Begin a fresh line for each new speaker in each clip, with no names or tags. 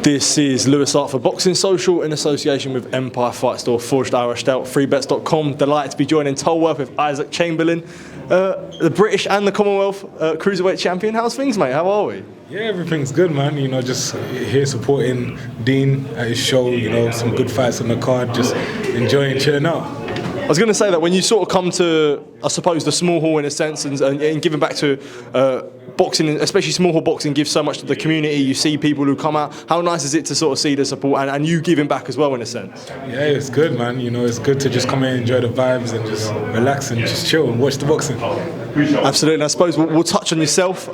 This is Lewis Hart for Boxing Social in association with Empire Fight Store, Forged Irish Stout, freebets.com. Delighted to be joining Tolworth with Isaac Chamberlain, the British and the Commonwealth Cruiserweight champion. How's things, mate? How are we?
Yeah, everything's good, man. You know, just here supporting Dean at his show. You know, some good fights on the card. Just enjoying chilling out.
I was going to say that when you sort of come to, I suppose, the small hall in a sense, and giving back to boxing, especially small hall boxing, gives so much to the community. You see people who come out. How nice is it to sort of see the support and you giving back as well in a sense?
Yeah, it's good, man. You know, it's good to just come in, enjoy the vibes, and just relax and just chill and watch the boxing.
Absolutely. And I suppose we'll touch on yourself.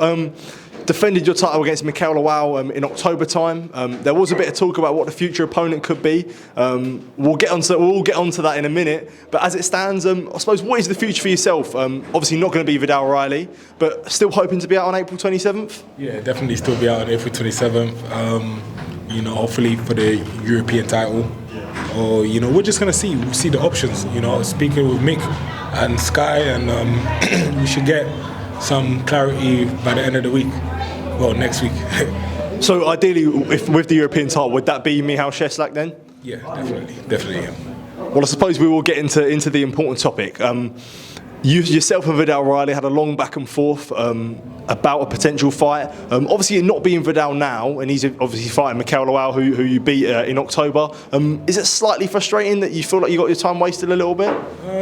Defended your title against Mikael Lawal in October time. There was a bit of talk about what the future opponent could be. We'll get onto that in a minute. But as it stands, I suppose, what is the future for yourself? Obviously not going to be Viddal Riley, but still hoping to be out on April 27th?
Yeah, definitely still be out on April 27th. You know, hopefully for the European title. Or, you know, we're just going to see the options. You know, speaking with Mick and Sky, and we should get some clarity by the end of the week. Well, next week.
So ideally, if with the European title, would that be Michal Cieslak then?
Yeah, definitely. Yeah.
Well, I suppose we will get into the important topic. You yourself and Viddal Riley had a long back and forth about a potential fight. Obviously, it not being Viddal now, and he's obviously fighting Mikael Lawal, who you beat in October. Is it slightly frustrating that you feel like you got your time wasted a little bit?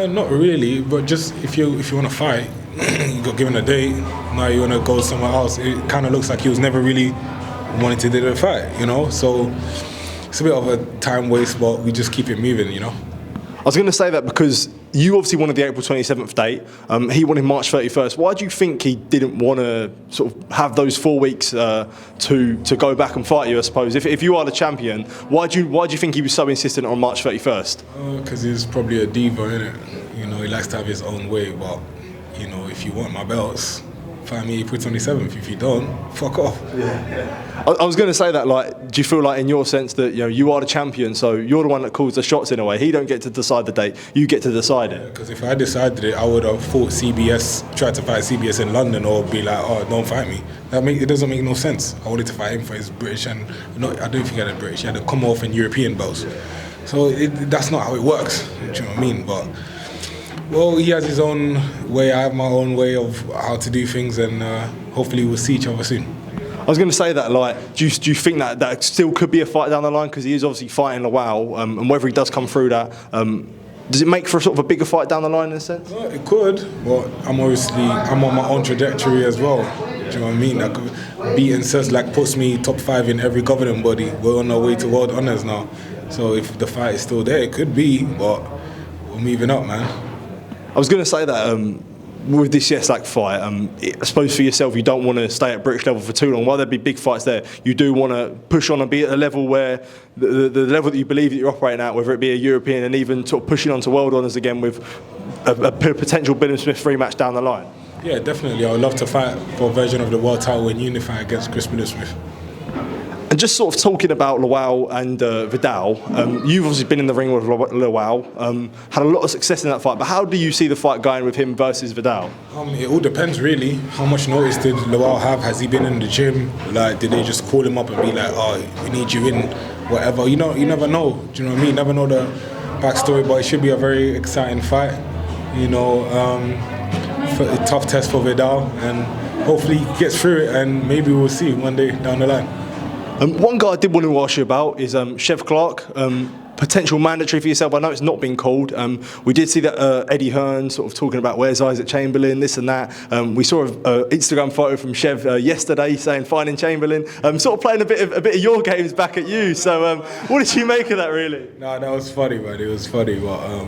Not really, but just if you want to fight, you got given a date. Now you want to go somewhere else. It kind of looks like he was never really wanting to do the fight, you know. So it's a bit of a time waste, but we just keep it moving, you know.
I was going to say that because you obviously wanted the April 27th date. He wanted March 31st. Why do you think he didn't want to sort of have those 4 weeks to go back and fight you? I suppose if you are the champion, why do you think he was so insistent on March 31st?
Because he's probably a diva, innit? You know, he likes to have his own way. But you know, if you want my belts, fight me April 27th. If you don't, fuck off.
Yeah. I was going to say that, like, do you feel like in your sense that, you know, you are the champion, so you're the one that calls the shots in a way? He don't get to decide the date, you get to decide it.
Because if I decided it, I would have fought CBS, tried to fight CBS in London, or be like, oh, don't fight me. It doesn't make no sense. I wanted to fight him for his British, and no, I don't think he had a British, he had a Commonwealth and European belts. So that's not how it works, do you know what I mean? But well, he has his own way, I have my own way of how to do things, and hopefully we'll see each other soon.
I was going to say that, like, do you think that still could be a fight down the line? Because he is obviously fighting Lawal, and whether he does come through that, does it make for a sort of a bigger fight down the line in a sense?
Well, it could, but I'm on my own trajectory as well. Do you know what I mean? Like, beating Cieslak puts me top 5 in every governing body. We're on our way to world honours now. So if the fight is still there, it could be, but we're moving up, man.
I was going to say that with this Cieslak fight, I suppose for yourself, you don't want to stay at British level for too long. While there'd be big fights there, you do want to push on and be at a level where the level that you believe that you're operating at, whether it be a European and even sort of pushing on to world honours again with a potential Bilham Smith rematch down the line.
Yeah, definitely. I would love to fight for a version of the world title and unify against Chris Bilham Smith.
And just sort of talking about Lawal and Viddal, you've obviously been in the ring with Lawal, had a lot of success in that fight, but how do you see the fight going with him versus Viddal?
It all depends, really. How much notice did Lawal have? Has he been in the gym? Like, did they just call him up and be like, oh, we need you in, whatever? You know, you never know. Do you know what I mean? You never know the backstory, but it should be a very exciting fight. You know, a tough test for Viddal, and hopefully he gets through it, and maybe we'll see one day down the line.
One guy I did want to ask you about is Chev Clarke, potential mandatory for yourself. I know it's not been called. We did see that Eddie Hearn sort of talking about where's Isaac Chamberlain, this and that. We saw an Instagram photo from Chev yesterday saying finding Chamberlain, sort of playing a bit of your games back at you. So what did you make of that, really?
No, that was funny, man. It was funny, but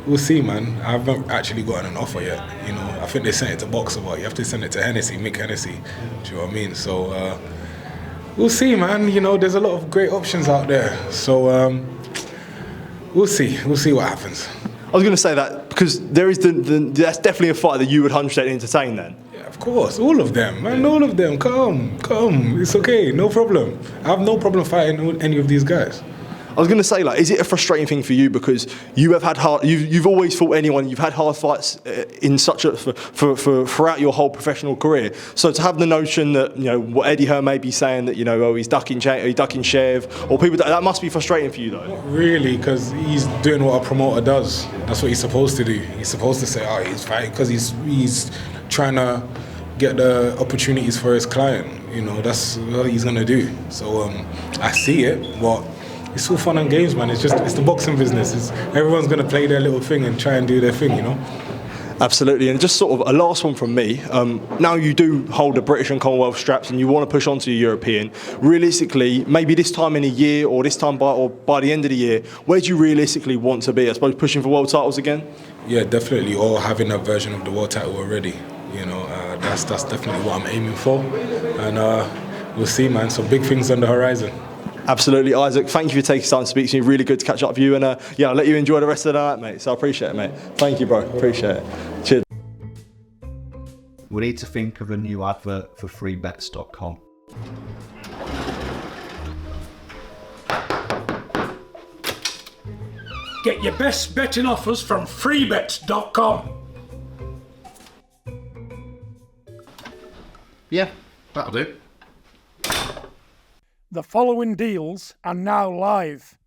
we'll see, man. I haven't actually gotten an offer yet. You know, I think they sent it to Boxer, but you have to send it to Hennessy, Mick Hennessy. Do you know what I mean? So we'll see, man. You know, there's a lot of great options out there. So we'll see. We'll see what happens.
I was going to say that because there is that's definitely a fight that you would 100% entertain then.
Yeah, of course. All of them, man. All of them. Come. It's okay. No problem. I have no problem fighting any of these guys.
I was going to say, like, is it a frustrating thing for you because you have had you've always fought anyone, you've had hard fights in such a for throughout your whole professional career. So to have the notion that, you know, what Eddie Hearn may be saying that, you know, oh, he's ducking Chev, or people that must be frustrating for you though.
Not really, because he's doing what a promoter does. That's what he's supposed to do. He's supposed to say, oh, he's fighting because he's trying to get the opportunities for his client. You know, that's what he's gonna do. So I see it, but it's all fun and games, man. It's the boxing business. Everyone's going to play their little thing and try and do their thing, you know?
Absolutely. And just sort of a last one from me. Now you do hold the British and Commonwealth straps and you want to push on to your European. Realistically, maybe this time in a year or this time by the end of the year, where do you realistically want to be? I suppose pushing for world titles again?
Yeah, definitely. Or having a version of the world title already. You know, that's definitely what I'm aiming for. And we'll see, man. Some big things on the horizon.
Absolutely, Isaac. Thank you for taking time to speak to me. Really good to catch up with you, and yeah, I'll let you enjoy the rest of the night, mate. So I appreciate it, mate. Thank you, bro. Appreciate it. Cheers.
We need to think of a new advert for freebets.com.
Get your best betting offers from freebets.com.
Yeah, that'll do.
The following deals are now live.